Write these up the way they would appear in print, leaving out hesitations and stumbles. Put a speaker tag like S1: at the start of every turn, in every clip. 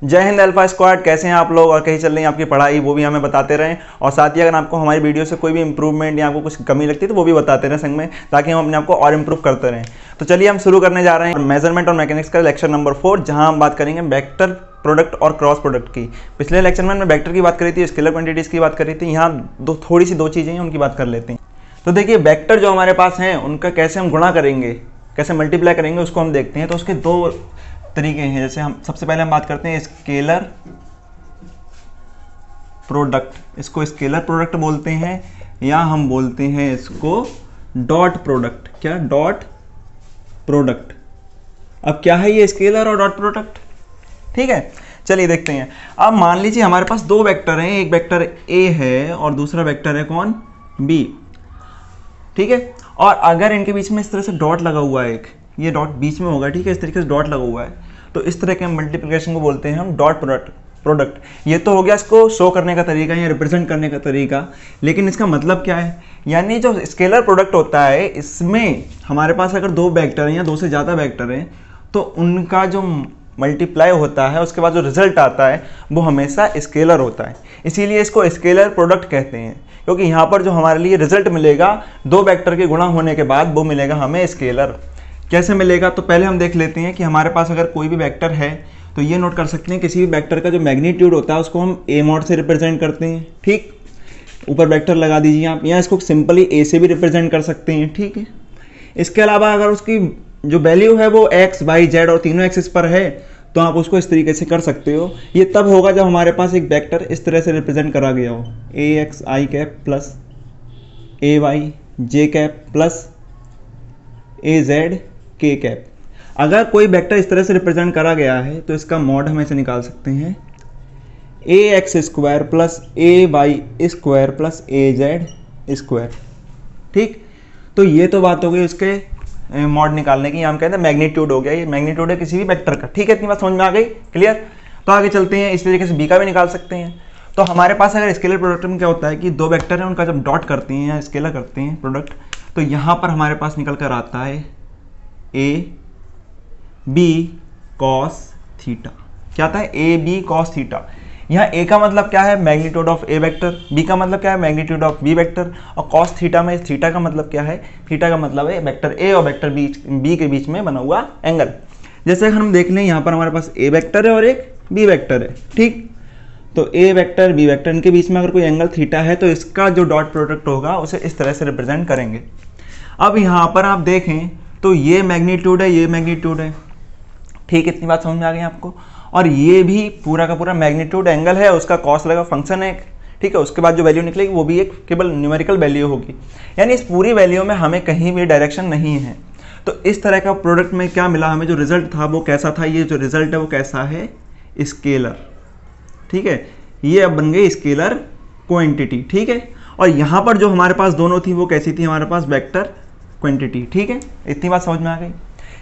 S1: जय Hind alpha squad, कैसे हैं आप लोग और कहीं चल रही है आपकी पढ़ाई, वो भी हमें बताते रहें। और साथ ही अगर आपको हमारी वीडियो से कोई भी इंप्रूवमेंट या आपको कुछ कमी लगती है तो वो भी बताते रहें संग में, ताकि हम अपने आप को और इम्प्रूव करते रहें। तो चलिए हम शुरू करने जा रहे हैं मेजरमेंट और मैकेनिक्स का लेक्चर नंबर 4, जहां हम बात करेंगे वेक्टर प्रोडक्ट और क्रॉस प्रोडक्ट की। पिछले लेक्चर में हमने वेक्टर की बात करी थी, स्केलर क्वांटिटीज़ की बात करी थी। यहाँ थोड़ी सी दो चीज़ें हैं, उनकी बात कर लेते हैं। तो देखिए वेक्टर जो हमारे पास हैं उनका कैसे हम गुणा करेंगे, कैसे मल्टीप्लाई करेंगे, उसको हम देखते हैं। तो उसके दो तरीके हैं। जैसे हम सबसे पहले हम बात करते हैं स्केलर प्रोडक्ट, इसको स्केलर प्रोडक्ट बोलते हैं या हम बोलते हैं इसको डॉट प्रोडक्ट। क्या? Dot product. अब क्या है ये स्केलर और डॉट प्रोडक्ट? ठीक है, चलिए देखते हैं। अब मान लीजिए हमारे पास दो वेक्टर हैं, एक वेक्टर ए है और दूसरा वेक्टर है कौन? बी। ठीक है, और अगर इनके बीच में इस तरह से डॉट लगा हुआ है, एक ये डॉट बीच में होगा, ठीक है, इस तरीके से डॉट लगा हुआ है, तो इस तरह के मल्टीप्लिकेशन को बोलते हैं हम डॉट प्रोडक्ट। ये तो हो गया इसको शो करने का तरीका या रिप्रेजेंट करने का तरीका, लेकिन इसका मतलब क्या है? यानी जो स्केलर प्रोडक्ट होता है इसमें हमारे पास अगर दो वेक्टर हैं या दो से ज़्यादा वेक्टर हैं तो उनका जो मल्टीप्लाई होता है उसके बाद जो रिजल्ट आता है वो हमेशा स्केलर होता है। इसीलिए इसको स्केलर प्रोडक्ट कहते हैं, क्योंकि यहाँ पर जो हमारे लिए रिजल्ट मिलेगा दो वेक्टर के गुणा होने के बाद वो मिलेगा हमें स्केलर। कैसे मिलेगा? तो पहले हम देख लेते हैं कि हमारे पास अगर कोई भी वेक्टर है तो ये नोट कर सकते हैं किसी भी वेक्टर का जो मैग्नीट्यूड होता है उसको हम ए मॉड से रिप्रेजेंट करते हैं। ठीक, ऊपर वेक्टर लगा दीजिए आप, या इसको सिंपली ए से भी रिप्रेजेंट कर सकते हैं। ठीक है, इसके अलावा अगर उसकी जो वैल्यू है वो एक्स वाई जेड और तीनों एक्सिस पर है तो आप उसको इस तरीके से कर सकते हो। ये तब होगा जब हमारे पास एक वेक्टर इस तरह से रिप्रेजेंट करा गया हो, ए एक्स आई कैप प्लस ए वाई जे कैप प्लस ए जेड के कैप। अगर कोई वेक्टर इस तरह से रिप्रेजेंट करा गया है तो इसका मॉड हम ऐसे निकाल सकते हैं, ए एक्स स्क्वायर प्लस ए वाई स्क्वायर प्लस ए जेड स्क्वायर। ठीक, तो ये तो बात हो गई उसके मॉड निकालने की। हम कहते हैं मैग्नीट्यूड हो गया, ये मैग्नीट्यूड है किसी भी वेक्टर का। ठीक है, इतनी बात समझ में आ गई, क्लियर? तो आगे चलते हैं। इस तरीके से बी का भी निकाल सकते हैं। तो हमारे पास अगर स्केलर प्रोडक्ट में क्या होता है कि दो वेक्टर हैं, उनका जब डॉट करते हैं या स्केलर करते हैं प्रोडक्ट, तो यहाँ पर हमारे पास निकल कर आता है ए बी कॉस थीटा। क्या आता है? A B cos theta. यहाँ ए का मतलब क्या है? Magnitude of A vector. B का मतलब क्या है? Magnitude of B vector. और कॉस थीटा में थीटा का मतलब क्या है? थीटा का मतलब है वेक्टर ए और वेक्टर बी के बीच में बना हुआ एंगल। जैसे हम देख लें यहाँ पर हमारे पास ए वेक्टर है और एक बी वेक्टर है। ठीक, तो ए वेक्टर बी वेक्टर इनके बीच में अगर कोई एंगल थीटा है तो इसका जो डॉट प्रोडक्ट होगा उसे इस तरह से रिप्रेजेंट करेंगे। अब यहाँ पर आप देखें तो ये मैग्नीट्यूड है, ये मैग्नीट्यूड है। ठीक, इतनी बात समझ में आ गई आपको? और ये भी पूरा का पूरा मैग्नीट्यूड एंगल है, उसका कॉस लगा फंक्शन है। ठीक है, उसके बाद जो वैल्यू निकलेगी वो भी एक केवल न्यूमेरिकल वैल्यू होगी, यानी इस पूरी वैल्यू में हमें कहीं भी डायरेक्शन नहीं है। तो इस तरह का प्रोडक्ट में क्या मिला हमें? जो रिजल्ट था वो कैसा था? ये जो रिजल्ट है वो कैसा है? स्केलर। ठीक है, ये अब बन गई स्केलर क्वांटिटी। ठीक है, और यहाँ पर जो हमारे पास दोनों थी वो कैसी थी? हमारे पास वेक्टर क्वांटिटी। ठीक है, इतनी बात समझ में आ गई?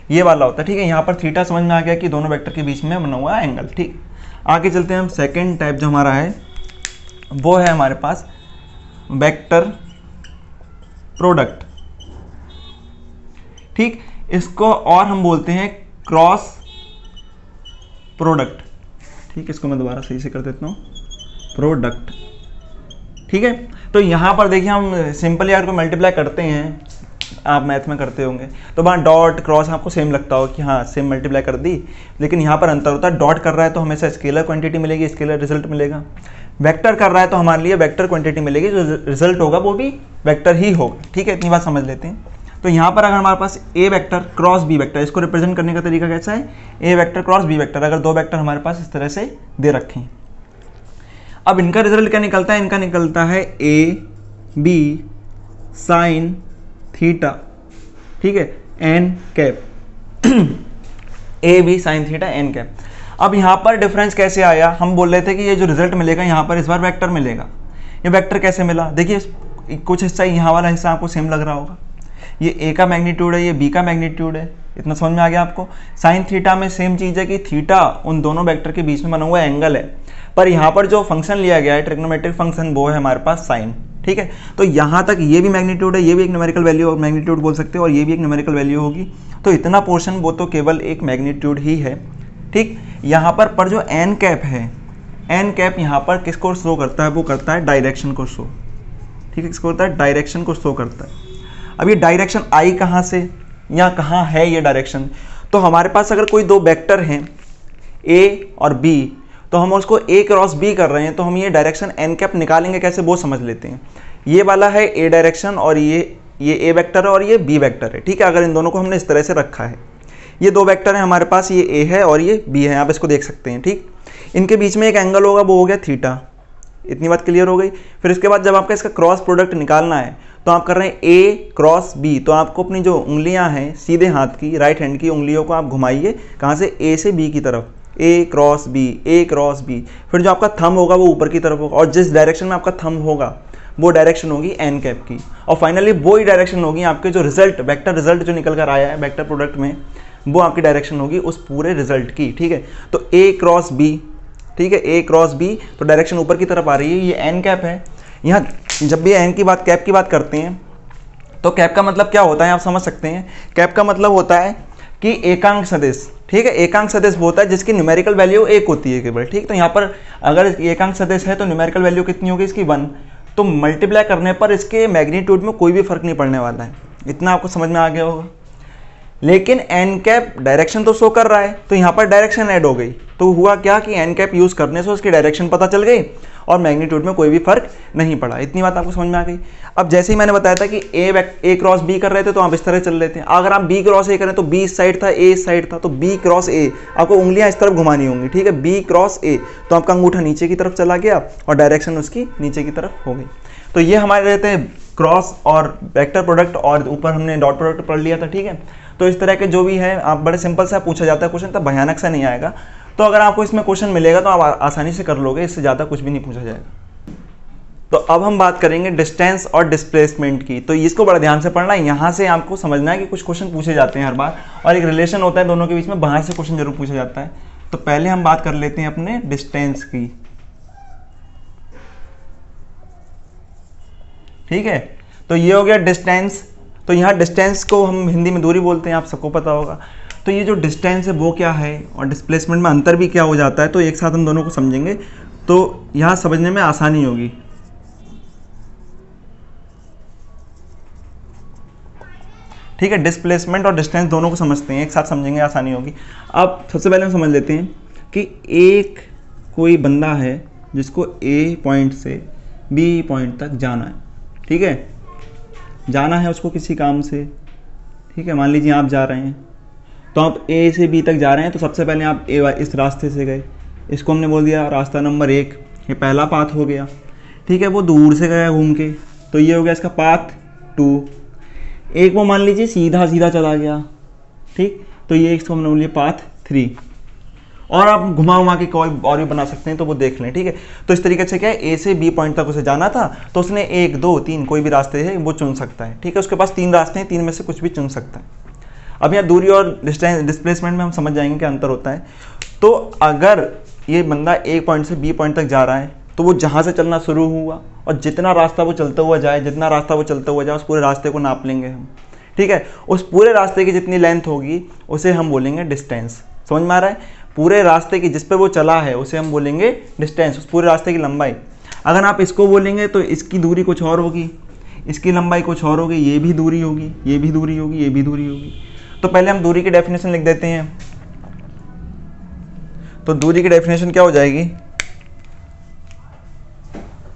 S1: ये वाला होता है। ठीक है, यहाँ पर थीटा समझ में आ गया कि दोनों वेक्टर के बीच में बना हुआ एंगल। ठीक, आगे चलते हैं हम। सेकंड टाइप जो हमारा है वो है हमारे पास वेक्टर प्रोडक्ट। ठीक, इसको और हम बोलते हैं क्रॉस प्रोडक्ट। ठीक, इसको मैं दोबारा सही से कर देता हूँ, प्रोडक्ट। ठीक है, तो यहाँ पर देखिए हम सिंपली यार को मल्टीप्लाई करते हैं, आप मैथ में करते होंगे तो वहाँ डॉट क्रॉस आपको सेम लगता हो कि हाँ सेम मल्टीप्लाई कर दी, लेकिन यहाँ पर अंतर होता है। डॉट कर रहा है तो हमेशा स्केलर क्वांटिटी मिलेगी, स्केलर रिजल्ट मिलेगा। वेक्टर कर रहा है तो हमारे लिए वेक्टर क्वांटिटी मिलेगी, जो रिजल्ट होगा वो भी वेक्टर ही होगा। ठीक है, इतनी बात समझ लेते हैं। तो यहाँ पर अगर हमारे पास ए वेक्टर क्रॉस बी वेक्टर, इसको रिप्रेजेंट करने का तरीका कैसा है? ए वेक्टर क्रॉस बी वेक्टर। अगर दो वेक्टर हमारे पास इस तरह से दे रखें, अब इनका रिजल्ट क्या निकलता है? इनका निकलता है ए बी साइन थीटा। ठीक है, N cap. A B sine theta N cap. अब यहाँ पर डिफरेंस कैसे आया? हम बोल रहे थे कि ये जो रिजल्ट मिलेगा यहाँ पर इस बार वेक्टर मिलेगा। ये वेक्टर कैसे मिला? देखिए कुछ हिस्सा यहाँ वाला हिस्सा आपको सेम लग रहा होगा, ये ए का मैग्नीट्यूड है, ये बी का मैग्नीट्यूड है। इतना समझ में आ गया आपको? साइन थीटा में सेम चीज़ है कि थीटा उन दोनों वेक्टर के बीच में बना हुआ एंगल है, पर यहाँ पर जो फंक्शन लिया गया है ट्रिग्नोमेट्रिक फंक्शन वो है हमारे पास साइन। ठीक है, तो यहाँ तक ये भी मैग्नीट्यूड है, ये भी एक न्यूमेरिकल वैल्यू मैग्नीट्यूड बोल सकते हो, और ये भी एक न्यूमेरिकल वैल्यू होगी। तो इतना पोर्शन वो तो केवल एक मैग्नीट्यूड ही है। ठीक। यहाँ पर जो एन कैप है, एन कैप यहाँ पर किसको शो करता है, वो करता है डायरेक्शन को शो, ठीक है, किसको करता है, डायरेक्शन को शो करता है। अब ये डायरेक्शन आई कहाँ से, यहाँ कहाँ है ये डायरेक्शन, तो हमारे पास अगर कोई दो वेक्टर हैं ए और बी, तो हम उसको ए क्रॉस बी कर रहे हैं, तो हम ये डायरेक्शन एन कैप निकालेंगे कैसे वो समझ लेते हैं। ये वाला है ए डायरेक्शन और ये ए वेक्टर है और ये बी वेक्टर है, ठीक है। अगर इन दोनों को हमने इस तरह से रखा है, ये दो वेक्टर हैं हमारे पास, ये ए है और ये बी है, आप इसको देख सकते हैं, ठीक। इनके बीच में एक एंगल होगा, वो हो गया थीटा, इतनी बात क्लियर हो गई। फिर इसके बाद जब आपका इसका क्रॉस प्रोडक्ट निकालना है, तो आप कर रहे हैं ए क्रॉस बी, तो आपको अपनी जो उंगलियां हैं सीधे हाथ की, राइट हैंड की उंगलियों को आप घुमाइए, कहाँ से, ए से बी की तरफ, ए क्रॉस बी, ए क्रॉस बी। फिर जो आपका थंब होगा वो ऊपर की तरफ होगा, और जिस डायरेक्शन में आपका थंब होगा वो डायरेक्शन होगी एन कैप की, और फाइनली वो ही डायरेक्शन होगी आपके जो रिजल्ट, वेक्टर रिजल्ट जो निकल कर आया है वेक्टर प्रोडक्ट में, वो आपकी डायरेक्शन होगी उस पूरे रिजल्ट की, ठीक है। तो ए क्रॉस बी, ठीक है, ए क्रॉस बी, तो डायरेक्शन ऊपर की तरफ आ रही है, ये एन कैप है। यहाँ जब भी एन की बात, कैप की बात करते हैं, तो कैप का मतलब क्या होता है आप समझ सकते हैं। कैप का मतलब होता है कि एकांक सदिश, ठीक है, एकांक सदिश वो होता है जिसकी न्यूमेरिकल वैल्यू 1 होती है केवल, ठीक। तो यहाँ पर अगर एकांक सदिश है तो न्यूमेरिकल वैल्यू कितनी होगी इसकी 1, तो मल्टीप्लाई करने पर इसके मैग्नीट्यूड में कोई भी फर्क नहीं पड़ने वाला है, इतना आपको समझ में आ गया होगा। लेकिन एन कैप डायरेक्शन तो शो कर रहा है, तो यहाँ पर डायरेक्शन ऐड हो गई, तो हुआ क्या कि एन कैप यूज़ करने से उसकी डायरेक्शन पता चल गई और मैग्नीट्यूड में कोई भी फर्क नहीं पड़ा। इतनी बात आपको समझ में आ गई। अब जैसे ही मैंने बताया था कि ए क्रॉस बी कर रहे थे, तो आप इस तरह चल रहे थे। अगर आप बी क्रॉस ए करें तो बी इस साइड था, ए इस साइड था, तो बी क्रॉस ए, आपको उंगलियां इस तरफ घुमानी होंगी, ठीक है, बी क्रॉस ए, तो आपका अंगूठा नीचे की तरफ चला गया और डायरेक्शन उसकी नीचे की तरफ हो गई। तो ये हमारे रहते हैं क्रॉस और वेक्टर प्रोडक्ट, और ऊपर हमने डॉट प्रोडक्ट पढ़ लिया था, ठीक है। तो इस तरह के जो भी है आप बड़े सिंपल सा पूछा जाता है क्वेश्चन, तब भयानक सा नहीं आएगा। तो अगर आपको इसमें क्वेश्चन मिलेगा तो आप आसानी से कर लोगे, इससे ज़्यादा कुछ भी नहीं पूछा जाएगा। तो अब हम बात करेंगे डिस्टेंस और डिस्प्लेसमेंट की, तो इसको बड़ा ध्यान से पढ़ना है। यहाँ से आपको समझना है कि कुछ क्वेश्चन पूछे जाते हैं हर बार, और एक रिलेशन होता है दोनों के बीच में, बाहर से क्वेश्चन जरूर पूछा जाता है। तो पहले हम बात कर लेते हैं अपने डिस्टेंस की, ठीक है। तो ये हो गया डिस्टेंस। तो यहाँ डिस्टेंस को हम हिंदी में दूरी बोलते हैं, आप सबको पता होगा। तो ये जो डिस्टेंस है वो क्या है और डिस्प्लेसमेंट में अंतर भी क्या हो जाता है, तो एक साथ हम दोनों को समझेंगे, तो यहाँ समझने में आसानी होगी। ठीक है, डिस्प्लेसमेंट और डिस्टेंस दोनों को समझते हैं, एक साथ समझेंगे, आसानी होगी। अब सबसे पहले हम समझ लेते हैं कि एक कोई बंदा है जिसको ए पॉइंट से बी पॉइंट तक जाना है, ठीक है, जाना है उसको किसी काम से, ठीक है। मान लीजिए आप जा रहे हैं, तो आप ए से बी तक जा रहे हैं, तो सबसे पहले आप इस रास्ते से गए, इसको हमने बोल दिया रास्ता नंबर 1, ये पहला पाथ हो गया, ठीक है। वो दूर से गया घूम के, तो ये हो गया इसका पाथ 2। एक वो मान लीजिए सीधा सीधा चला गया, ठीक, तो ये इसको हमने बोल दिया पाथ 3। और आप घुमा के कोई और भी बना सकते हैं, तो वो देख लें, ठीक है। तो इस तरीके से क्या है, ए से बी पॉइंट तक उसे जाना था, तो उसने 1 2 3 कोई भी रास्ते है वो चुन सकता है, ठीक है। उसके पास 3 रास्ते हैं, 3 में से कुछ भी चुन सकता है। अब यहाँ दूरी और डिस्प्लेसमेंट में हम समझ जाएंगे क्या अंतर होता है। तो अगर ये बंदा एक पॉइंट से बी पॉइंट तक जा रहा है, तो वो जहाँ से चलना शुरू हुआ और जितना रास्ता वो चलता हुआ जाए, उस पूरे रास्ते को नाप लेंगे हम, ठीक है। उस पूरे रास्ते की जितनी लेंथ होगी उसे हम बोलेंगे डिस्टेंस। समझ में आ रहा है? पूरे रास्ते की जिस पे वो चला है उसे हम बोलेंगे डिस्टेंस, उस पूरे रास्ते की लंबाई। अगर आप इसको बोलेंगे तो इसकी दूरी कुछ और होगी, इसकी लंबाई कुछ और होगी, ये भी दूरी होगी, ये भी दूरी होगी, ये भी दूरी होगी। तो पहले हम दूरी की डेफिनेशन लिख देते हैं। तो दूरी की डेफिनेशन क्या हो जाएगी,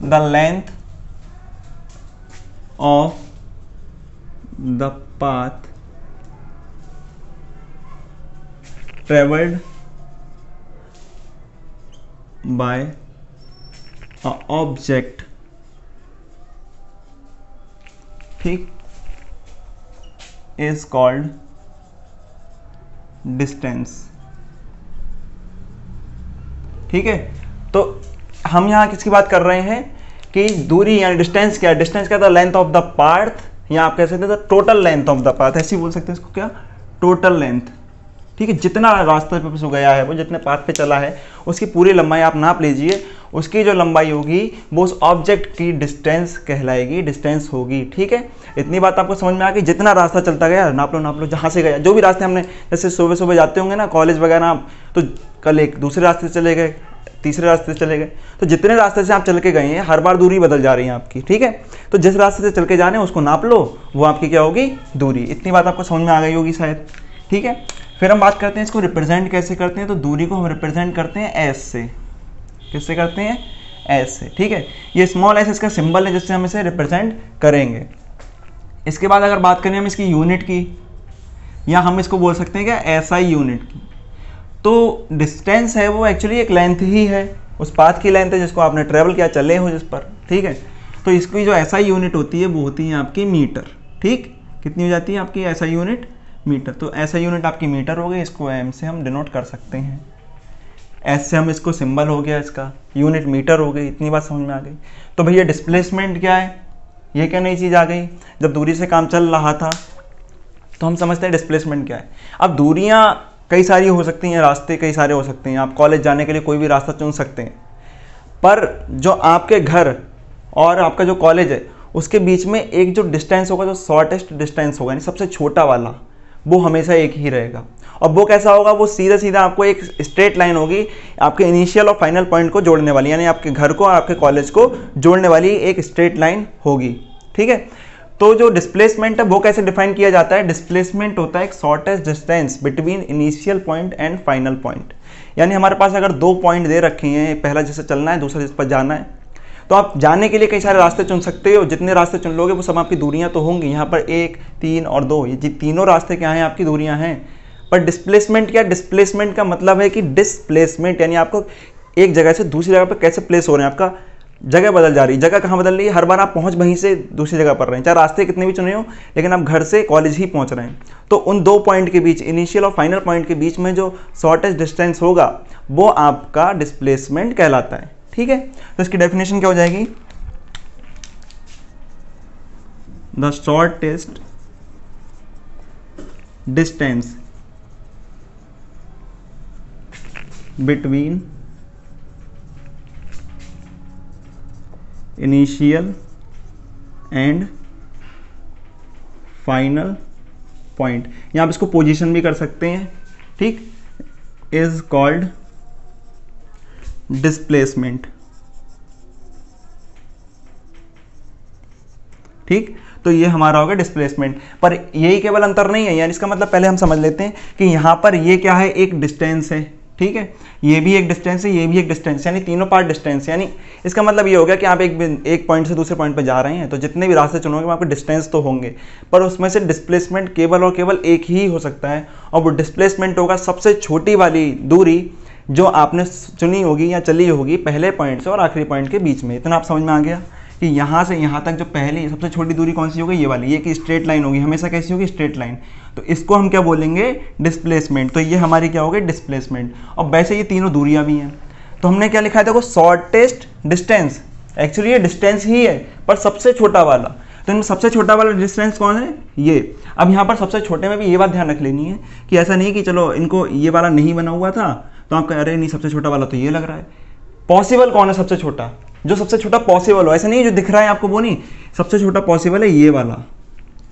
S1: the length of the path travelled by a object, ठीक, is called distance, ठीक है। तो हम यहाँ किसकी बात कर रहे हैं कि दूरी यानी डिस्टेंस क्या है, डिस्टेंस क्या था, लेंथ ऑफ द पाथ, या आप कह सकते हैं total length of the path, ऐसे बोल सकते हैं इसको, क्या, टोटल लेंथ, ठीक है। जितना रास्ते पे से गया है वो, जितने पाथ पे चला है, उसकी पूरी लंबाई आप नाप लीजिए, उसकी जो लंबाई होगी वो उस ऑब्जेक्ट की डिस्टेंस कहलाएगी, डिस्टेंस होगी, ठीक है। इतनी बात आपको समझ में आ गई। जितना रास्ता चलता गया नाप लो, जहाँ से गया, जो भी रास्ते हमने, जैसे सुबह सुबह जाते होंगे ना कॉलेज वगैरह, तो कल एक दूसरे रास्ते से चले गए, तीसरे रास्ते से चले गए, तो जितने रास्ते से आप चल के गए हैं हर बार दूरी बदल जा रही है आपकी, ठीक है। तो जिस रास्ते से चल के जा रहे हैं उसको नाप लो, वो आपकी क्या होगी, दूरी। इतनी बात आपको समझ में आ गई होगी शायद, ठीक है। फिर हम बात करते हैं इसको रिप्रेजेंट कैसे करते हैं। तो दूरी को हम रिप्रेजेंट करते हैं एस से। किससे करते हैं, एस से, ठीक है। ये स्मॉल एस इसका सिंबल है जिससे हम इसे रिप्रेजेंट करेंगे। इसके बाद अगर बात करें हम इसकी यूनिट की, या हम इसको बोल सकते हैं क्या, एसआई यूनिट की। तो डिस्टेंस है वो एक्चुअली एक लेंथ ही है, उस पाथ की लेंथ है जिसको आपने ट्रेवल किया, चले हो जिस पर, ठीक है। तो इसकी जो एसआई यूनिट होती है वो होती है आपकी मीटर, ठीक। कितनी हो जाती है आपकी एसआई यूनिट, मीटर। तो एसआई यूनिट आपकी मीटर हो गई, इसको एम से हम डिनोट कर सकते हैं, एस से हम इसको सिंबल हो गया, इसका यूनिट मीटर हो गई। इतनी बात समझ में आ गई। तो भैया डिस्प्लेसमेंट क्या है, ये क्या नई चीज़ आ गई। जब दूरी से काम चल रहा था तो हम समझते हैं डिस्प्लेसमेंट क्या है। अब दूरियाँ कई सारी हो सकती हैं, रास्ते कई सारे हो सकते हैं, आप कॉलेज जाने के लिए कोई भी रास्ता चुन सकते हैं, पर जो आपके घर और आपका जो कॉलेज है उसके बीच में एक जो डिस्टेंस होगा, जो शॉर्टेस्ट डिस्टेंस होगा, यानी सबसे छोटा वाला, वो हमेशा एक ही रहेगा। और वो कैसा होगा, वो सीधा सीधा आपको एक स्ट्रेट लाइन होगी आपके इनिशियल और फाइनल पॉइंट को जोड़ने वाली, यानी आपके घर को आपके कॉलेज को जोड़ने वाली एक स्ट्रेट लाइन होगी, ठीक है। तो जो डिस्प्लेसमेंट है वो कैसे डिफाइन किया जाता है। डिस्प्लेसमेंट होता है एक shortest distance between initial point and final point. यानी हमारे पास अगर दो पॉइंट दे रखे हैं, पहला जिससे चलना है, दूसरा जिस पर जाना है, तो आप जाने के लिए कई सारे रास्ते चुन सकते हो। जितने रास्ते चुन लोगे वो सब आपकी दूरियां तो होंगी। यहाँ पर 1, 3 और 2, ये तीनों रास्ते क्या हैं, आपकी दूरियां हैं। पर डिस्प्लेसमेंट क्या, डिस्प्लेसमेंट का मतलब है कि डिस्प्लेसमेंट यानी आपको एक जगह से दूसरी जगह पर कैसे प्लेस हो रहे हैं, आपका जगह बदल जा रही है। जगह कहाँ बदल रही है, हर बार आप पहुँच वहीं से दूसरी जगह पर रहे हैं, चाहे रास्ते कितने भी चुने हो, लेकिन आप घर से कॉलेज ही पहुँच रहे हैं। तो उन दो पॉइंट के बीच, इनिशियल और फाइनल पॉइंट के बीच में जो शॉर्टेस्ट डिस्टेंस होगा वो आपका डिस्प्लेसमेंट कहलाता है, ठीक है। तो इसकी डेफिनेशन क्या हो जाएगी, the shortest distance between initial and final point, या आप इसको पोजीशन भी कर सकते हैं, ठीक, इज कॉल्ड डिस्प्लेसमेंट, ठीक। तो ये हमारा होगा डिस्प्लेसमेंट। पर यही केवल अंतर नहीं है, यानी इसका मतलब पहले हम समझ लेते हैं कि यहां पर ये क्या है, एक डिस्टेंस है, ठीक है, ये भी एक डिस्टेंस है, ये भी एक डिस्टेंस, यानी तीनों पार्ट डिस्टेंस। यानी इसका मतलब ये हो गया कि आप एक पॉइंट से दूसरे पॉइंट पर जा रहे हैं, तो जितने भी रास्ते चुनोगे वहाँ पर डिस्टेंस तो होंगे, पर उसमें से डिस्प्लेसमेंट केवल और केवल एक ही हो सकता है, और वो डिस्प्लेसमेंट होगा सबसे छोटी वाली दूरी जो आपने चुनी होगी या चली होगी पहले पॉइंट से और आखिरी पॉइंट के बीच में। इतना आप समझ में आ गया कि यहाँ से यहाँ तक जो पहली सबसे छोटी दूरी कौन सी होगी, ये वाली, ये कि स्ट्रेट लाइन होगी, हमेशा कैसी होगी, स्ट्रेट लाइन। तो इसको हम क्या बोलेंगे, डिस्प्लेसमेंट। तो ये हमारी क्या होगी, डिस्प्लेसमेंट। और वैसे ये तीनों दूरियां भी हैं, तो हमने क्या लिखा है, देखो शॉर्टेस्ट डिस्टेंस, एक्चुअली ये डिस्टेंस ही है पर सबसे छोटा वाला। तो इनमें सबसे छोटा वाला डिस्टेंस कौन है, ये। अब यहाँ पर सबसे छोटे में भी ये बात ध्यान रख लेनी है कि ऐसा नहीं कि चलो इनको ये वाला नहीं बना हुआ था तो आप कह रहे नहीं सबसे छोटा वाला तो ये लग रहा है। पॉसिबल कौन है सबसे छोटा, जो सबसे छोटा पॉसिबल हो, ऐसा नहीं है जो दिख रहा है आपको वो नहीं, सबसे छोटा पॉसिबल है ये वाला,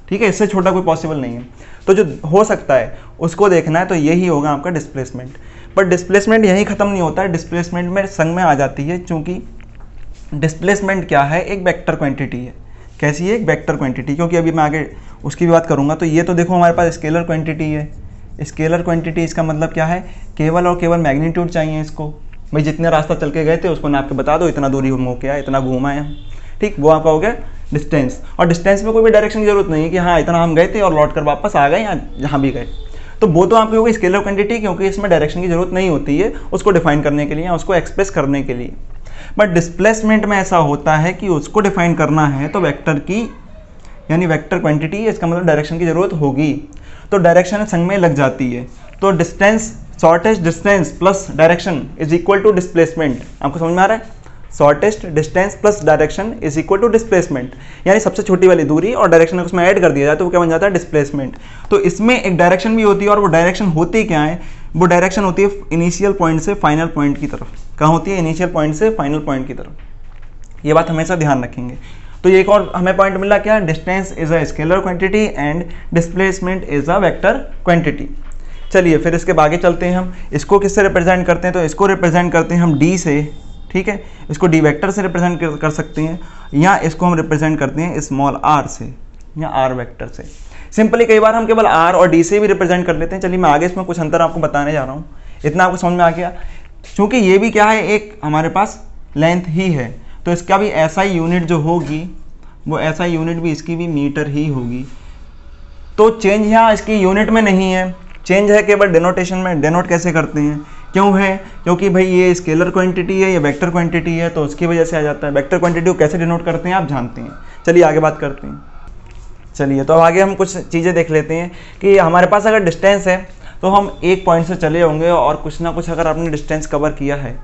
S1: ठीक है, इससे छोटा कोई पॉसिबल नहीं है। तो जो हो सकता है उसको देखना है, तो यही होगा आपका डिस्प्लेसमेंट। पर डिस्प्लेसमेंट यहीं खत्म नहीं होता है, डिस्प्लेसमेंट में संग में आ जाती है, क्योंकि डिस्प्लेसमेंट क्या है, एक वेक्टर क्वांटिटी है। कैसी है, एक वेक्टर क्वांटिटी, क्योंकि अभी मैं आगे उसकी भी बात करूंगा। तो ये तो देखो हमारे पास स्केलर क्वांटिटी है, स्केलर क्वांटिटी इसका मतलब क्या है, केवल और केवल मैग्नीट्यूड चाहिए इसको। भाई जितने रास्ता चल के गए थे उसको नाप के बता दो, इतना दूरी हम होके आए, इतना घूमा है, ठीक, वो आपका हो गया डिस्टेंस। और डिस्टेंस में कोई भी डायरेक्शन की जरूरत नहीं है कि हाँ इतना हम गए थे और लौट कर वापस आ गए या जहाँ भी गए, तो वो तो आपकी होगी स्केलर क्वांटिटी, क्योंकि इसमें डायरेक्शन की जरूरत नहीं होती है उसको डिफाइन करने के लिए या उसको एक्सप्रेस करने के लिए। बट डिस्प्लेसमेंट में ऐसा होता है कि उसको डिफाइन करना है तो वेक्टर की, यानी वेक्टर क्वांटिटी, इसका मतलब डायरेक्शन की जरूरत होगी, तो डायरेक्शन संग में लग जाती है। तो distance, shortest distance plus direction is equal to displacement. आपको समझ में आ रहा है, shortest distance plus direction is equal to displacement, यानी सबसे छोटी वाली दूरी और डायरेक्शन उसमें ऐड कर दिया जाए तो वो क्या बन जाता है, डिस्प्लेसमेंट। तो इसमें एक डायरेक्शन भी होती है, और वो डायरेक्शन होती क्या है, वो डायरेक्शन होती है इनिशियल पॉइंट से फाइनल पॉइंट की तरफ। कहाँ होती है, इनिशियल पॉइंट से फाइनल पॉइंट की तरफ। ये बात हमेशा ध्यान रखेंगे। तो ये एक और हमें पॉइंट मिला क्या, distance is a scalar quantity and displacement is a vector quantity. चलिए फिर इसके आगे चलते हैं हम। इसको किससे रिप्रेजेंट करते हैं, तो इसको रिप्रेजेंट करते हैं हम डी से, ठीक है। इसको डी वेक्टर से रिप्रेजेंट कर सकते हैं, या इसको हम रिप्रेजेंट करते हैं स्मॉल आर से या आर वेक्टर से। सिंपली कई बार हम केवल आर और डी से भी रिप्रेजेंट कर लेते हैं। चलिए मैं आगे इसमें कुछ अंतर आपको बताने जा रहा हूँ, इतना आपको समझ में आ गया। क्योंकि ये भी क्या है, एक हमारे पास लेंथ ही है, तो इसका भी ऐसा ही यूनिट जो होगी वो ऐसा यूनिट भी इसकी भी मीटर ही होगी। तो चेंज यहाँ इसकी यूनिट में नहीं है, चेंज है केवल डिनोटेशन में। डिनोट कैसे करते हैं, क्यों है, क्योंकि भाई ये स्केलर क्वांटिटी है, ये वेक्टर क्वांटिटी है, तो उसकी वजह से आ जाता है। वेक्टर क्वांटिटी को कैसे डिनोट करते हैं आप जानते हैं। चलिए आगे बात करते हैं। चलिए तो अब आगे हम कुछ चीज़ें देख लेते हैं कि हमारे पास अगर डिस्टेंस है तो हम एक पॉइंट से चले होंगे और कुछ ना कुछ अगर आपने डिस्टेंस कवर किया है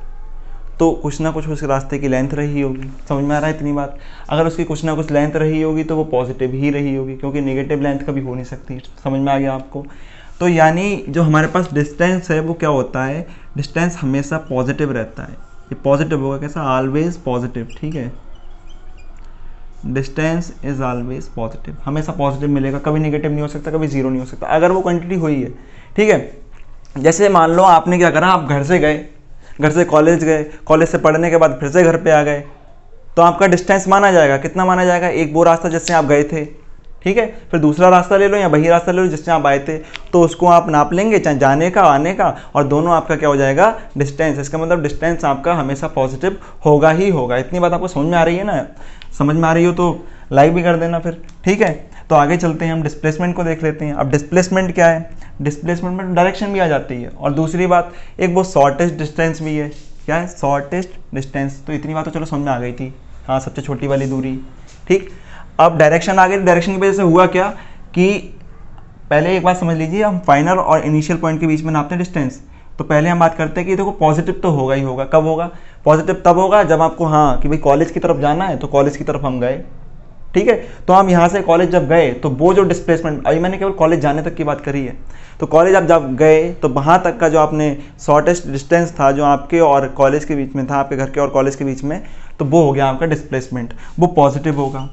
S1: तो कुछ ना कुछ उस रास्ते की लेंथ रही होगी। समझ में आ रहा है इतनी बात। अगर उसकी कुछ ना कुछ लेंथ रही होगी तो वो पॉजिटिव ही रही होगी, क्योंकि नेगेटिव लेंथ कभी हो नहीं सकती। समझ में आ गया आपको। तो यानी जो हमारे पास डिस्टेंस है वो क्या होता है, डिस्टेंस हमेशा पॉजिटिव रहता है। ये पॉजिटिव होगा कैसा, ऑलवेज पॉजिटिव, ठीक है। डिस्टेंस इज ऑलवेज पॉजिटिव, हमेशा पॉजिटिव मिलेगा, कभी नेगेटिव नहीं हो सकता, कभी जीरो नहीं हो सकता अगर वो क्वांटिटी हुई है, ठीक है। जैसे मान लो आपने क्या करा, आप घर से गए, घर से कॉलेज गए, कॉलेज से पढ़ने के बाद फिर से घर पे आ गए, तो आपका डिस्टेंस माना जाएगा। कितना माना जाएगा, एक वो रास्ता जिससे आप गए थे, ठीक है। फिर दूसरा रास्ता ले लो या वही रास्ता ले लो जिससे आप आए थे, तो उसको आप नाप लेंगे, चाहे जाने का आने का, और दोनों आपका क्या हो जाएगा, डिस्टेंस। इसका मतलब डिस्टेंस आपका हमेशा पॉजिटिव होगा ही होगा। इतनी बात आपको समझ में आ रही है ना। समझ में आ रही हो तो लाइक भी कर देना फिर, ठीक है। तो आगे चलते हैं, हम डिस्प्लेसमेंट को देख लेते हैं। अब डिस्प्लेसमेंट क्या है, डिस्प्लेसमेंट में डायरेक्शन भी आ जाती है, और दूसरी बात एक वो शॉर्टेस्ट डिस्टेंस भी है। क्या है, शॉर्टेस्ट डिस्टेंस। तो इतनी बात तो चलो समझ में आ गई थी, हाँ, सबसे छोटी वाली दूरी, ठीक। अब डायरेक्शन आ गई। डायरेक्शन की वजह से हुआ क्या कि पहले एक बात समझ लीजिए, हम फाइनल और इनिशियल पॉइंट के बीच में नापते हैं डिस्टेंस। तो पहले हम बात करते हैं कि देखो पॉजिटिव तो होगा ही होगा। कब होगा, पॉजिटिव तब होगा जब आपको, हाँ, कि भाई कॉलेज की तरफ जाना है तो कॉलेज की तरफ हम गए, ठीक है। तो हम यहाँ से कॉलेज जब गए तो वो जो डिस्प्लेसमेंट, अभी मैंने केवल कॉलेज जाने तक की बात करी है, तो कॉलेज आप जब गए तो वहाँ तक का जो आपने शॉर्टेस्ट डिस्टेंस था जो आपके और कॉलेज के बीच में था, आपके घर के और कॉलेज के बीच में, तो वो हो गया आपका डिस्प्लेसमेंट, वो पॉजिटिव होगा,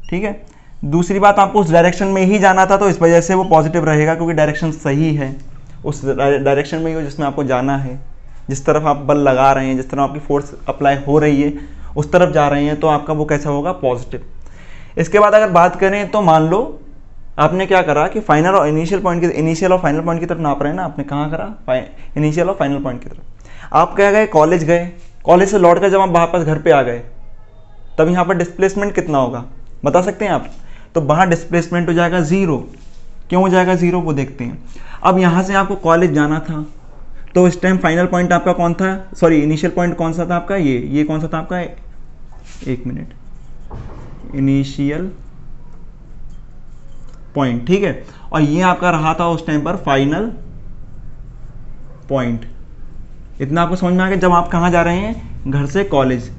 S1: ठीक है। दूसरी बात, आपको उस डायरेक्शन में ही जाना था तो इस वजह से वो पॉजिटिव रहेगा, क्योंकि डायरेक्शन सही है, उस डायरेक्शन में ही हो जिसमें आपको जाना है, जिस तरफ आप बल लगा रहे हैं, जिस तरफ आपकी फोर्स अप्लाई हो रही है उस तरफ जा रहे हैं, तो आपका वो कैसा होगा, पॉजिटिव। इसके बाद अगर बात करें तो मान लो आपने क्या करा कि फाइनल और इनिशियल पॉइंट की, इनिशियल और फाइनल पॉइंट की तरफ नाप रहे हैं ना, आपने कहाँ करा, इनिशियल और फाइनल पॉइंट की तरफ। आप क्या गए, कॉलेज गए, कॉलेज से लौट कर जब आप वापस घर पे आ गए तब यहाँ पर डिस्प्लेसमेंट कितना होगा बता सकते हैं आप। तो वहाँ डिस्प्लेसमेंट हो जाएगा ज़ीरो। क्यों हो जाएगा ज़ीरो, वो देखते हैं। अब यहाँ से आपको कॉलेज जाना था तो इस टाइम फाइनल पॉइंट आपका कौन था, सॉरी इनिशियल पॉइंट कौन सा था आपका, ये कौन सा था आपका, एक मिनट, इनिशियल पॉइंट, ठीक है। और ये आपका रहा था उस टाइम पर फाइनल पॉइंट। इतना आपको समझ में आ गया। जब आप कहाँ जा रहे हैं, घर से कॉलेज,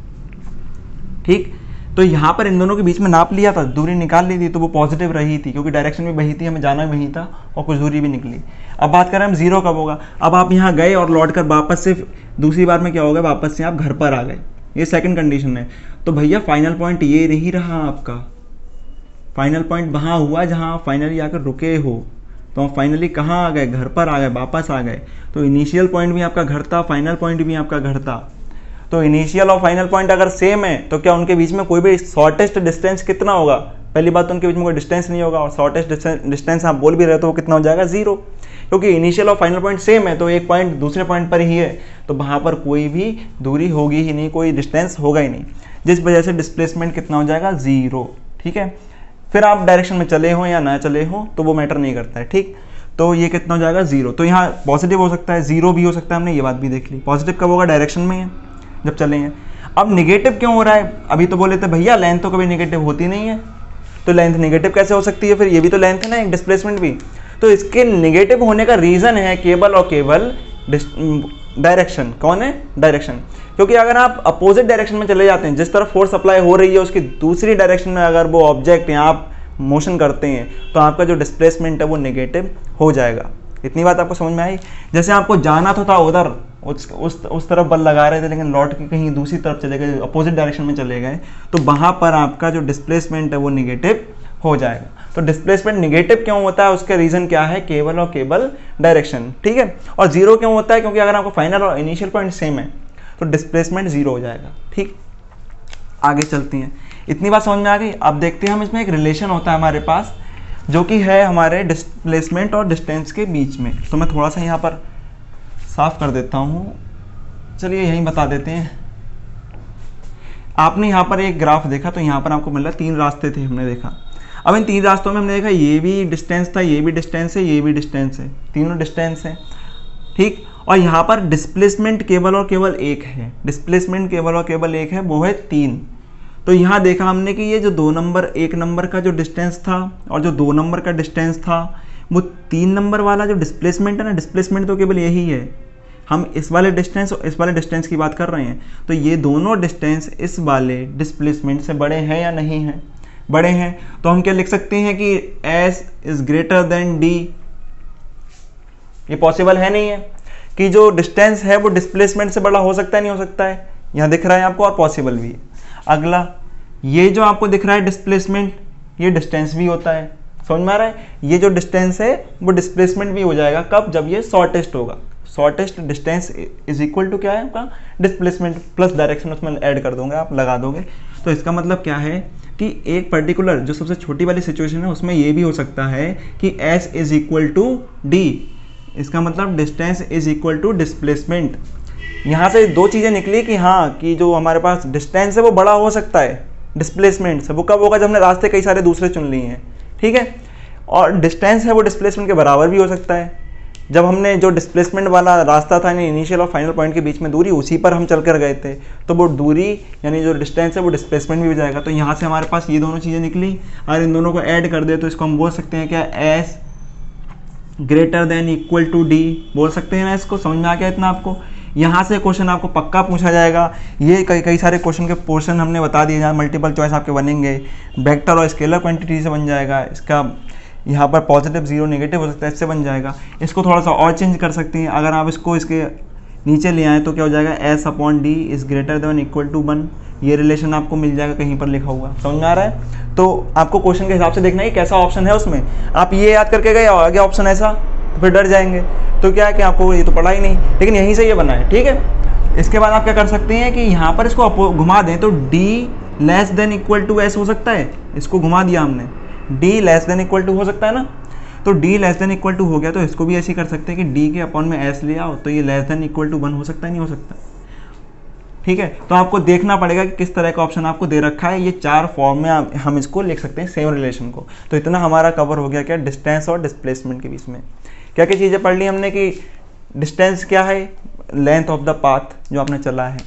S1: ठीक। तो यहाँ पर इन दोनों के बीच में नाप लिया था, दूरी निकाल ली थी, तो वो पॉजिटिव रही थी, क्योंकि डायरेक्शन भी वही थी, हमें जाना भी वही था और कुछ दूरी भी निकली। अब बात करें हम जीरो कब होगा। अब आप यहाँ गए और लौट कर वापस से दूसरी बार में क्या होगा, वापस से आप घर पर आ गए, ये सेकंड कंडीशन है। तो भैया फाइनल पॉइंट ये नहीं रहा आपका, फाइनल पॉइंट वहाँ हुआ जहाँ आप फाइनली आकर रुके हो। तो आप फाइनली कहाँ आ गए, घर पर आ गए, वापस आ गए। तो इनिशियल पॉइंट भी आपका घर था, फाइनल पॉइंट भी आपका घर था। तो इनिशियल और फाइनल पॉइंट अगर सेम है तो क्या उनके बीच में कोई भी शॉर्टेस्ट डिस्टेंस कितना होगा, पहली बात तो उनके बीच में कोई डिस्टेंस नहीं होगा, और शॉर्टेस्ट डिस्टेंस आप बोल भी रहे हो तो वो कितना हो जाएगा, जीरो। क्योंकि इनिशियल और फाइनल पॉइंट सेम है, तो एक पॉइंट दूसरे पॉइंट पर ही है, तो वहाँ पर कोई भी दूरी होगी ही नहीं, कोई डिस्टेंस होगा ही नहीं, जिस वजह से डिस्प्लेसमेंट कितना हो जाएगा, जीरो, ठीक है। फिर आप डायरेक्शन में चले हो या ना चले हो तो वो मैटर नहीं करता है, ठीक। तो ये कितना हो जाएगा, जीरो। तो यहाँ पॉजिटिव हो सकता है, जीरो भी हो सकता है, हमने ये बात भी देख ली। पॉजिटिव कब होगा, डायरेक्शन में है जब चलेंगे। अब नेगेटिव क्यों हो रहा है, अभी तो बोले थे भैया लेंथ तो कभी नेगेटिव होती नहीं है, तो लेंथ नेगेटिव कैसे हो सकती है, फिर ये भी तो लेंथ है ना, एक डिस्प्लेसमेंट भी। तो इसके नेगेटिव होने का रीज़न है केवल और केवल डायरेक्शन। कौन है, डायरेक्शन। क्योंकि अगर आप अपोजिट डायरेक्शन में चले जाते हैं, जिस तरफ फोर्स अप्लाई हो रही है उसकी दूसरी डायरेक्शन में अगर वो ऑब्जेक्ट या आप मोशन करते हैं तो आपका जो डिस्प्लेसमेंट है वो नेगेटिव हो जाएगा। इतनी बात आपको समझ में आई। जैसे आपको जाना तो था उधर, उस तरफ बल लगा रहे थे, लेकिन लौट के कहीं दूसरी तरफ चले गए, अपोजिट डायरेक्शन में चले गए, तो वहाँ पर आपका जो डिस्प्लेसमेंट है वो नेगेटिव हो जाएगा। तो डिस्प्लेसमेंट निगेटिव क्यों होता है, उसका रीजन क्या है, केवल और केवल डायरेक्शन, ठीक है। और जीरो क्यों होता है, क्योंकि अगर आपको फाइनल और इनिशियल पॉइंट सेम है तो डिस्प्लेसमेंट जीरो हो जाएगा, ठीक। आगे चलती हैं, इतनी बात समझ में आ गई। अब देखते हैं हम इसमें एक रिलेशन होता है हमारे पास जो कि है हमारे डिस्प्लेसमेंट और डिस्टेंस के बीच में। तो मैं थोड़ा सा यहाँ पर साफ कर देता हूँ, चलिए यहीं बता देते हैं। आपने यहाँ पर एक ग्राफ देखा तो यहाँ पर आपको मिला 3 रास्ते थे, हमने देखा। अब इन 3 रास्तों में हमने देखा ये भी डिस्टेंस था, ये भी डिस्टेंस है, ये भी डिस्टेंस है, तीनों डिस्टेंस है, ठीक। और यहाँ पर डिस्प्लेसमेंट केवल और केवल एक है, डिस्प्लेसमेंट केवल और केवल एक है, वो है 3। तो यहाँ देखा हमने कि ये जो 2 नंबर 1 नंबर का जो डिस्टेंस था और जो 2 नंबर का डिस्टेंस था, वो 3 नंबर वाला जो डिस्प्लेसमेंट है ना, डिस्प्लेसमेंट तो केवल यही है। हम इस वाले डिस्टेंस और इस वाले डिस्टेंस की बात कर रहे हैं, तो ये दोनों डिस्टेंस इस वाले डिस्प्लेसमेंट से बड़े हैं या नहीं हैं, बड़े हैं। तो हम क्या लिख सकते हैं कि S is greater than D। ये पॉसिबल है नहीं है कि जो डिस्टेंस है वो डिस्प्लेसमेंट से बड़ा हो सकता है, नहीं हो सकता है, यहाँ दिख रहा है आपको, और पॉसिबल भी है। अगला, ये जो आपको दिख रहा है डिस्प्लेसमेंट, ये डिस्टेंस भी होता है, समझ में आ रहा है। ये जो डिस्टेंस है वो डिस्प्लेसमेंट भी हो जाएगा, कब, जब ये शॉर्टेस्ट होगा। Shortest distance is equal to क्या है आपका, डिस्प्लेसमेंट प्लस डायरेक्शन उसमें ऐड कर दोगे, आप लगा दोगे। तो इसका मतलब क्या है कि एक पर्टिकुलर जो सबसे छोटी वाली सिचुएशन है उसमें ये भी हो सकता है कि S is equal to D। इसका मतलब distance is equal to displacement. यहाँ से 2 चीज़ें निकली कि हाँ, कि जो हमारे पास डिस्टेंस है वो बड़ा हो सकता है डिस्प्लेसमेंट से। वो कब होगा, जब हमने रास्ते कई सारे दूसरे चुन लिए हैं, ठीक है। और डिस्टेंस है वो डिस्प्लेसमेंट के बराबर भी हो सकता है, जब हमने जो डिस्प्लेसमेंट वाला रास्ता था यानी इनिशियल और फाइनल पॉइंट के बीच में दूरी, उसी पर हम चल कर गए थे, तो वो दूरी यानी जो डिस्टेंस है वो डिस्प्लेसमेंट भी हो जाएगा। तो यहाँ से हमारे पास ये दोनों चीज़ें निकली, और इन दोनों को ऐड कर दे तो इसको हम बोल सकते हैं क्या, S greater than equal to D बोल सकते हैं ना। इसको समझ में आ गया इतना आपको। यहाँ से क्वेश्चन आपको पक्का पूछा जाएगा। ये कई सारे क्वेश्चन के पोर्शन हमने बता दिए, जहाँ मल्टीपल चॉइस आपके बनेंगे, वेक्टर और स्केलर क्वांटिटी से बन जाएगा, इसका यहाँ पर पॉजिटिव 0 नेगेटिव हो सकता है, इससे बन जाएगा। इसको थोड़ा सा और चेंज कर सकते हैं, अगर आप इसको इसके नीचे ले आएँ तो क्या हो जाएगा, S/D is greater than equal to 1। ये रिलेशन आपको मिल जाएगा कहीं पर लिखा हुआ, समझ में आ रहा है। तो आपको क्वेश्चन के हिसाब से देखना है कैसा ऑप्शन है उसमें। आप ये याद करके गए आगे ऑप्शन ऐसा, तो फिर डर जाएंगे। तो क्या है कि आपको ये तो पढ़ा ही नहीं, लेकिन यहीं से ये बना है, ठीक है। इसके बाद आप क्या कर सकते हैं कि यहाँ पर इसको घुमा दें तो D less than equal to S हो सकता है। इसको घुमा दिया हमने, D less than equal to हो सकता है ना, तो D less than equal to हो गया। तो इसको भी ऐसे ही कर सकते हैं कि D के अपॉन में S ले आओ, तो ये लेस देन इक्वल टू 1 हो सकता है, नहीं हो सकता, ठीक है। तो आपको देखना पड़ेगा कि किस तरह का ऑप्शन आपको दे रखा है। ये 4 फॉर्म में हम इसको लिख सकते हैं सेम रिलेशन को। तो इतना हमारा कवर हो गया क्या, डिस्टेंस और डिस्प्लेसमेंट के बीच में क्या क्या चीज़ें पढ़ ली हमने कि डिस्टेंस क्या है, लेंथ ऑफ द पाथ जो आपने चला है।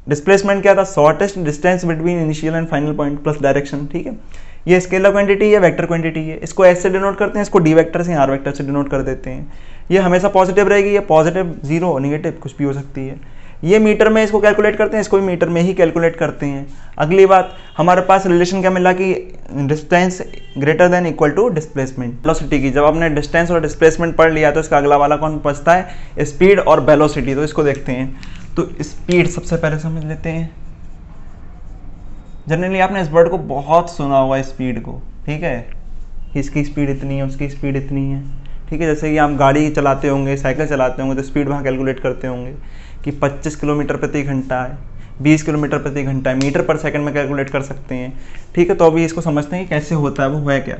S1: डिस्प्लेसमेंट क्या था, shortest distance between initial and final point plus direction, ठीक है। ये स्केलर क्वांटिटी है, वेक्टर क्वांटिटी है। इसको S से डिनोट करते हैं, इसको D वेक्टर से, R वेक्टर से डिनोट कर देते हैं। ये हमेशा पॉजिटिव रहेगी, ये पॉजिटिव 0 नेगेटिव कुछ भी हो सकती है। ये मीटर में इसको कैलकुलेट करते हैं, इसको भी मीटर में ही कैलकुलेट करते हैं। अगली बात, हमारे पास रिलेशन क्या मिला कि distance greater than equal to displacement. Velocity की, जब आपने डिस्टेंस और डिस्प्लेसमेंट पढ़ लिया तो इसका अगला वाला कौन बचता है, स्पीड और वेलोसिटी। तो इसको देखते हैं। तो स्पीड सबसे पहले समझ लेते हैं। जनरली आपने इस वर्ड को बहुत सुना होगा, स्पीड को, ठीक है। इसकी स्पीड इतनी है, उसकी स्पीड इतनी है, ठीक है। जैसे कि आप गाड़ी चलाते होंगे, साइकिल चलाते होंगे, तो स्पीड वहाँ कैलकुलेट करते होंगे कि 25 किलोमीटर प्रति घंटा है, 20 किलोमीटर प्रति घंटा है, मीटर पर सेकंड में कैलकुलेट कर सकते हैं, ठीक है। तो अभी इसको समझते हैं कि कैसे होता है, वो है क्या।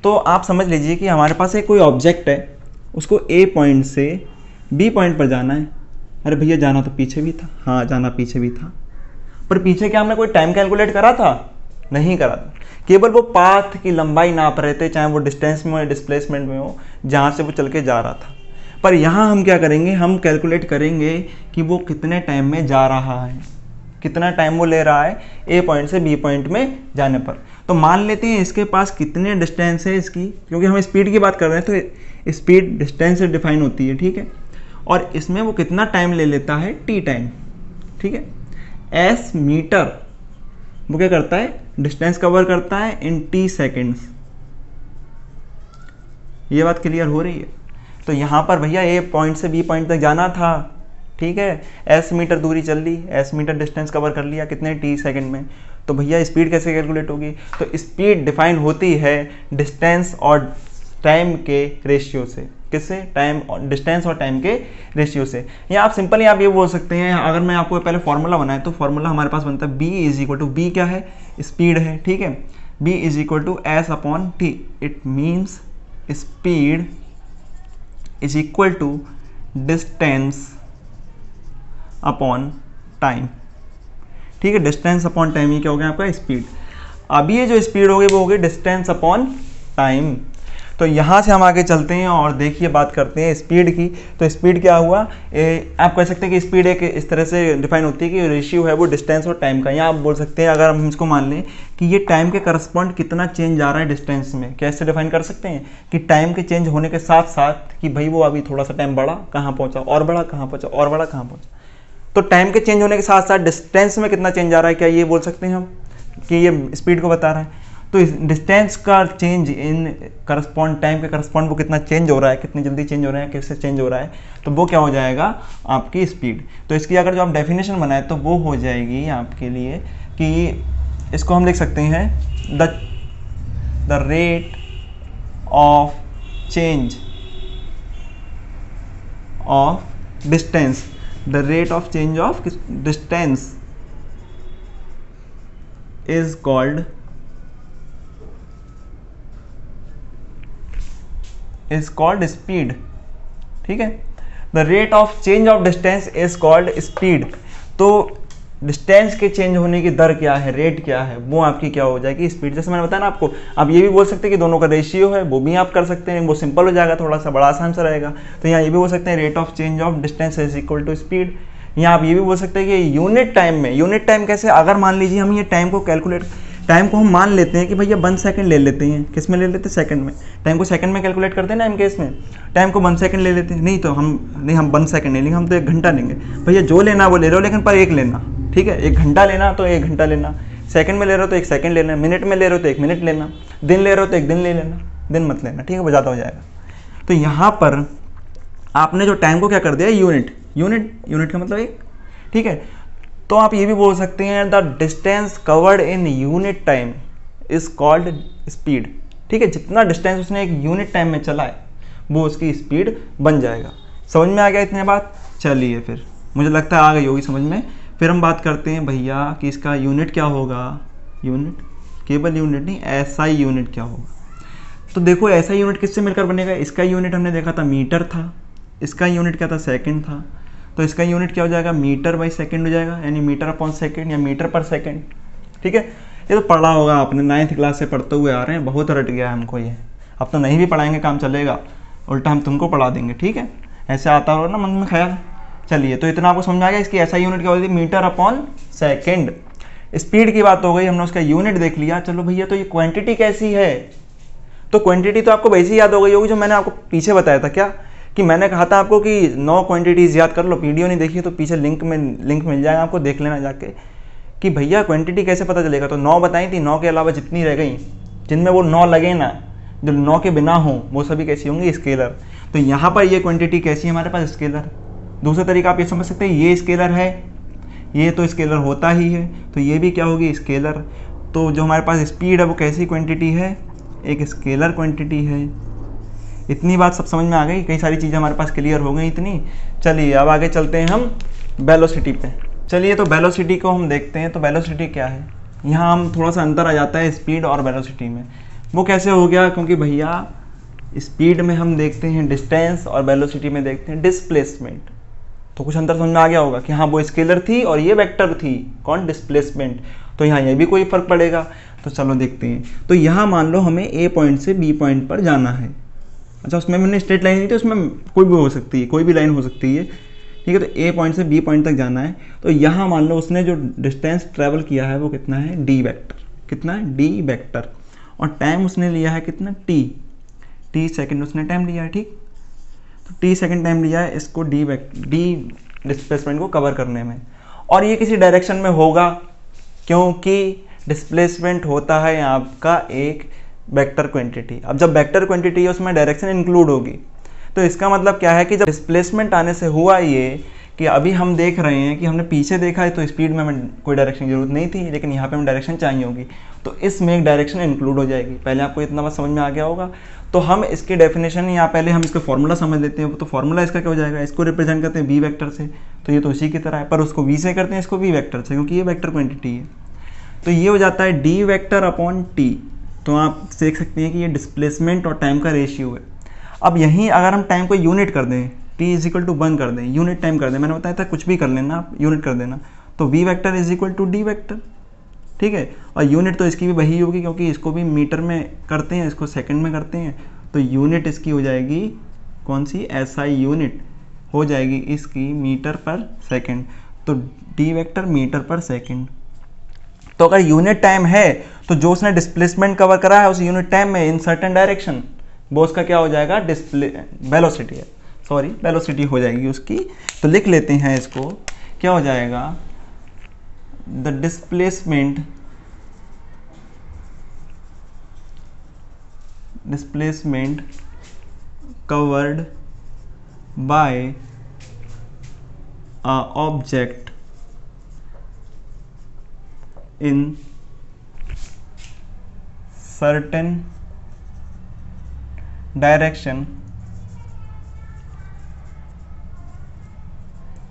S1: तो आप समझ लीजिए कि हमारे पास एक कोई ऑब्जेक्ट है, उसको A पॉइंट से B पॉइंट पर जाना है। अरे भैया जाना तो पीछे भी था, हाँ जाना पीछे भी था, पर पीछे क्या हमने कोई टाइम कैलकुलेट करा था, नहीं करा था। केवल वो पाथ की लंबाई नाप रहे थे, चाहे वो डिस्टेंस में हो, डिस्प्लेसमेंट में हो, जहाँ से वो चल के जा रहा था। पर यहाँ हम क्या करेंगे, हम कैलकुलेट करेंगे कि वो कितने टाइम में जा रहा है, कितना टाइम वो ले रहा है A पॉइंट से B पॉइंट में जाने पर। तो मान लेते हैं इसके पास कितने डिस्टेंस है इसकी, क्योंकि हम स्पीड की बात कर रहे हैं तो स्पीड डिस्टेंस से डिफाइन होती है, ठीक है। और इसमें वो कितना टाइम ले लेता है, T टाइम, ठीक है। S मीटर वो क्या करता है, डिस्टेंस कवर करता है इन T सेकेंड्स। ये बात क्लियर हो रही है। तो यहाँ पर भैया A पॉइंट से B पॉइंट तक जाना था, ठीक है, एस मीटर दूरी चल ली, एस मीटर डिस्टेंस कवर कर लिया कितने टी सेकंड में। तो भैया स्पीड कैसे कैलकुलेट होगी, तो स्पीड डिफाइन होती है डिस्टेंस और टाइम के रेशियो से। किससे, टाइम और डिस्टेंस और टाइम के रेशियो से। या आप सिंपली आप ये बोल सकते हैं, अगर मैं आपको पहले फॉर्मूला बनाए तो फॉर्मूला हमारे पास बनता है B is equal to, B क्या है, स्पीड है, ठीक है, B is equal to S upon T. It means speed is equal to distance upon time, ठीक है, डिस्टेंस अपॉन टाइम, ये क्या हो गया आपका स्पीड। अब ये जो स्पीड होगी वो होगी डिस्टेंस अपॉन टाइम। तो यहाँ से हम आगे चलते हैं और देखिए बात करते हैं स्पीड की। तो स्पीड क्या हुआ, आप कह सकते हैं कि स्पीड एक इस तरह से डिफाइन होती है कि रेशियो है वो डिस्टेंस और टाइम का। यहाँ आप बोल सकते हैं, अगर हम इसको मान लें कि ये टाइम के करस्पॉन्ड कितना चेंज आ रहा है डिस्टेंस में, कैसे डिफाइन कर सकते हैं कि टाइम के चेंज होने के साथ साथ कि भाई वो अभी थोड़ा सा टाइम बढ़ा, कहाँ पहुँचा, और बढ़ा, कहाँ पहुँचा, और बढ़ा, कहाँ पहुँचा। तो टाइम के चेंज होने के साथ साथ डिस्टेंस में कितना चेंज आ रहा है, क्या ये बोल सकते हैं हम कि ये स्पीड को बता रहा है। तो इस डिस्टेंस का चेंज इन करस्पॉन्ड, टाइम के करस्पॉन्ड वो कितना चेंज हो रहा है, कितनी जल्दी चेंज हो रहा है, कैसे चेंज हो रहा है, तो वो क्या हो जाएगा आपकी स्पीड। तो इसकी अगर जो आप डेफिनेशन बनाए तो वो हो जाएगी आपके लिए कि इसको हम लिख सकते हैं the rate of change of distance, the rate of change of distance is called speed, ठीक है। The rate of change of distance is called speed. तो डिस्टेंस के चेंज होने की दर क्या है, रेट क्या है, वो आपकी क्या हो जाएगी स्पीड। जैसे मैंने बताया ना आपको, आप ये भी बोल सकते हैं कि दोनों का रेशियो है, वो भी आप कर सकते हैं, वो सिंपल हो जाएगा, थोड़ा सा बड़ा आसान सा रहेगा। तो यहाँ ये भी बोल सकते हैं rate of change of distance is equal to speed. यहाँ आप ये भी बोल सकते हैं कि यूनिट टाइम में, यूनिट टाइम कैसे, अगर मान लीजिए हम ये टाइम को कैलकुलेट, टाइम को हम मान लेते हैं कि भैया 1 सेकंड ले लेते हैं, किस में ले लेते हैं, सेकंड में। टाइम को सेकंड में कैलकुलेट करते हैं ना, इन केस में टाइम को 1 सेकंड ले लेते हैं। नहीं तो हम 1 सेकंड नहीं लेंगे, हम तो 1 घंटा लेंगे। भैया जो लेना वो ले रहे हो, लेकिन पर एक लेना, ठीक है। 1 घंटा लेना तो 1 घंटा लेना, सेकंड में ले रहे हो तो 1 सेकंड लेना, मिनट में ले रहे हो तो 1 मिनट लेना, दिन ले रहे हो तो 1 दिन ले लेना, दिन मत लेना, ठीक है, वो ज़्यादा हो जाएगा। तो यहाँ पर आपने जो टाइम को क्या कर दिया, यूनिट का मतलब 1, ठीक है। तो आप ये भी बोल सकते हैं the distance covered in unit time is called speed, ठीक है। जितना डिस्टेंस उसने एक यूनिट टाइम में चला है वो उसकी स्पीड बन जाएगा। समझ में आ गया इतने बात, चलिए फिर मुझे लगता है आ गई होगी समझ में। फिर हम बात करते हैं भैया कि इसका यूनिट क्या होगा, यूनिट, केवल यूनिट नहीं, एसआई यूनिट क्या होगा। तो देखो एसआई यूनिट किससे मिलकर बनेगा, इसका यूनिट हमने देखा था मीटर था, इसका यूनिट क्या था, सेकेंड था। तो इसका यूनिट क्या हो जाएगा, मीटर बाई सेकेंड हो जाएगा, यानी मीटर अपॉन सेकेंड या मीटर पर सेकेंड, ठीक है। ये तो पढ़ा होगा आपने, 9th क्लास से पढ़ते हुए आ रहे हैं, बहुत रट गया है हमको ये। अब तो नहीं भी पढ़ाएंगे काम चलेगा, उल्टा हम तुमको पढ़ा देंगे, ठीक है। ऐसे आता हो ना मन में ख्याल। चलिए तो इतना आपको समझ आ गया, इसकी ऐसा यूनिट क्या होती है, मीटर अपॉन सेकेंड। स्पीड की बात हो गई, हमने उसका यूनिट देख लिया। चलो भैया तो ये क्वांटिटी कैसी है, तो क्वांटिटी तो आपको वैसे ही याद हो गई होगी जो मैंने आपको पीछे बताया था, क्या कि मैंने कहा था आपको कि 9 क्वांटिटीज़ याद कर लो। वीडियो नहीं देखी तो पीछे लिंक मिल जाएगा आपको, देख लेना जाके कि भैया क्वांटिटी कैसे पता चलेगा। तो 9 बताई थी, 9 के अलावा जितनी रह गई जिनमें वो 9 लगे ना, जो 9 के बिना हों, वो सभी कैसी होंगी, स्केलर। तो यहाँ पर ये क्वांटिटी कैसी है हमारे पास, स्केलर। दूसरा तरीका आप ये समझ सकते हैं, ये स्केलर है, ये तो स्केलर होता ही है, तो ये भी क्या होगी, स्केलर। तो जो हमारे पास स्पीड है वो कैसी क्वांटिटी है, एक स्केलर क्वांटिटी है। इतनी बात सब समझ में आ गई, कई सारी चीज़ें हमारे पास क्लियर हो गई इतनी। चलिए अब आगे चलते हैं हम वेलोसिटी पे। चलिए तो वेलोसिटी को हम देखते हैं। तो वेलोसिटी क्या है, यहाँ हम थोड़ा सा अंतर आ जाता है स्पीड और वेलोसिटी में। वो कैसे हो गया, क्योंकि भैया स्पीड में हम देखते हैं डिस्टेंस और वेलोसिटी में देखते हैं डिस्प्लेसमेंट। तो कुछ अंतर समझ में आ गया होगा कि हाँ वो स्केलर थी और ये वेक्टर थी, कौन, डिस्प्लेसमेंट। तो यहाँ ये भी कोई फर्क पड़ेगा। तो चलो देखते हैं। तो यहाँ मान लो हमें ए पॉइंट से बी पॉइंट पर जाना है। अच्छा, उसमें मैंने स्ट्रेट लाइन नहीं थी, उसमें कोई भी हो सकती है, कोई भी लाइन हो सकती है, ठीक है। तो ए पॉइंट से बी पॉइंट तक जाना है। तो यहाँ मान लो उसने जो डिस्टेंस ट्रैवल किया है वो कितना है, डी वेक्टर, कितना है, डी वेक्टर। और टाइम उसने लिया है कितना, टी सेकंड उसने टाइम लिया है, ठीक। तो टी सेकंड टाइम लिया है इसको डी डिस्प्लेसमेंट को कवर करने में। और ये किसी डायरेक्शन में होगा, क्योंकि डिस्प्लेसमेंट होता है आपका एक वेक्टर क्वांटिटी। अब जब वेक्टर क्वांटिटी है उसमें डायरेक्शन इंक्लूड होगी, तो इसका मतलब क्या है कि जब डिस्प्लेसमेंट आने से हुआ ये कि अभी हम देख रहे हैं कि हमने पीछे देखा है तो स्पीड में हमें कोई डायरेक्शन की जरूरत नहीं थी, लेकिन यहाँ पे हमें डायरेक्शन चाहिए होगी, तो इसमें एक डायरेक्शन इंक्लूड हो जाएगी। पहले आपको इतना बात समझ में आ गया होगा। तो हम इसकी डेफिनेशन या पहले हम इसका फॉर्मूला समझ लेते हैं। तो फॉर्मूला इसका क्या हो जाएगा, इसको रिप्रेजेंट करते हैं वी वेक्टर से, तो ये तो उसी की तरह है, पर उसको वी से करते हैं, इसको वी वेक्टर से, क्योंकि ये वेक्टर क्वांटिटी है। तो ये हो जाता है डी वेक्टर अपॉन टी। तो आप देख सकते हैं कि ये डिस्प्लेसमेंट और टाइम का रेशियो है। अब यहीं अगर हम टाइम को यूनिट कर दें, t इज इक्वल टू 1 कर दें, यूनिट टाइम कर दें, मैंने बताया था कुछ भी कर लेना आप यूनिट कर देना, तो v vector is equal to D vector, ठीक है। और यूनिट तो इसकी भी वही होगी, क्योंकि इसको भी मीटर में करते हैं, इसको सेकंड में करते हैं, तो यूनिट इसकी हो जाएगी कौन सी, SI यूनिट हो जाएगी इसकी मीटर पर सेकेंड, तो डी वेक्टर मीटर पर सेकेंड। तो अगर यूनिट टाइम है तो जो उसने डिस्प्लेसमेंट कवर करा है उस यूनिट टाइम में इन सर्टेन डायरेक्शन, वो उसका क्या हो जाएगा, वेलोसिटी है, सॉरी वेलोसिटी हो जाएगी उसकी। तो लिख लेते हैं इसको, क्या हो जाएगा, the displacement covered by a object in certain direction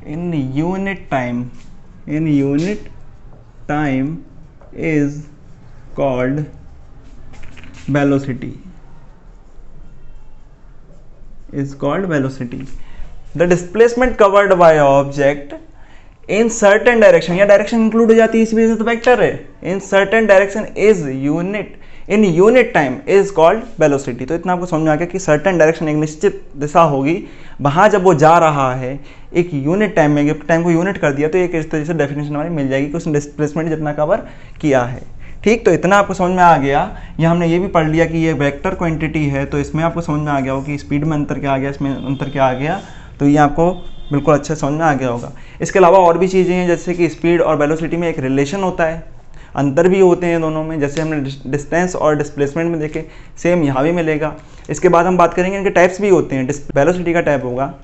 S1: in unit time is called velocity. The displacement covered by object in certain direction, या डायरेक्शन इंक्लूड हो जाती है इस वजह से तो वेक्टर है, in certain direction is unit in unit time is called velocity. तो इतना आपको समझ में आ गया कि सर्टेन डायरेक्शन एक निश्चित दिशा होगी, वहाँ जब वो जा रहा है एक यूनिट टाइम में, टाइम को यूनिट कर दिया तो एक इस तरह से डेफिनेशन हमारी मिल जाएगी कि उसने डिस्प्लेसमेंट जितना कवर किया है, ठीक। तो इतना आपको समझ में आ गया। या हमने ये भी पढ़ लिया कि ये वेक्टर क्वांटिटी है, तो इसमें आपको समझ में आ गया हो कि स्पीड में अंतर क्या आ गया, इसमें अंतर क्या आ गया, तो ये आपको बिल्कुल अच्छे समझ में आ गया होगा। इसके अलावा और भी चीज़ें हैं, जैसे कि स्पीड और वेलोसिटी में एक रिलेशन होता है, अंतर भी होते हैं दोनों में, जैसे हमने डिस्टेंस और डिस्प्लेसमेंट में देखे, सेम यहाँ भी मिलेगा। इसके बाद हम बात करेंगे इनके टाइप्स भी होते हैं, वेलोसिटी का टाइप होगा,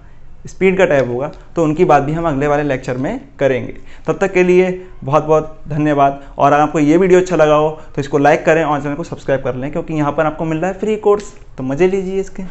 S1: स्पीड का टाइप होगा, तो उनकी बात भी हम अगले वाले लेक्चर में करेंगे। तब तक के लिए बहुत बहुत धन्यवाद। और अगर आपको ये वीडियो अच्छा लगा हो तो इसको लाइक करें और चैनल को सब्सक्राइब कर लें, क्योंकि यहाँ पर आपको मिल रहा है फ्री कोर्स, तो मज़े लीजिए इसके।